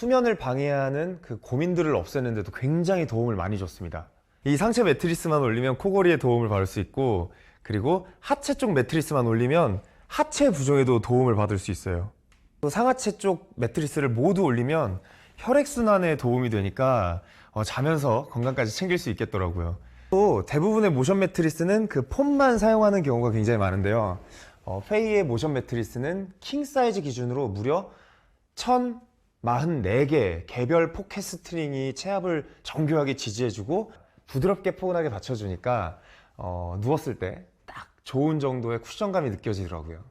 수면을 방해하는 그 고민들을 없애는데도 굉장히 도움을 많이 줬습니다. 이 상체 매트리스만 올리면 코골이에 도움을 받을 수 있고, 그리고 하체 쪽 매트리스만 올리면 하체 부종에도 도움을 받을 수 있어요. 또 상하체 쪽 매트리스를 모두 올리면 혈액순환에 도움이 되니까 자면서 건강까지 챙길 수 있겠더라고요. 또 대부분의 모션 매트리스는 그 폼만 사용하는 경우가 굉장히 많은데요. 페이의 모션 매트리스는 킹 사이즈 기준으로 무려 1044개 개별 포켓 스트링이 체압을 정교하게 지지해주고 부드럽게 포근하게 받쳐주니까 누웠을 때 딱 좋은 정도의 쿠션감이 느껴지더라고요.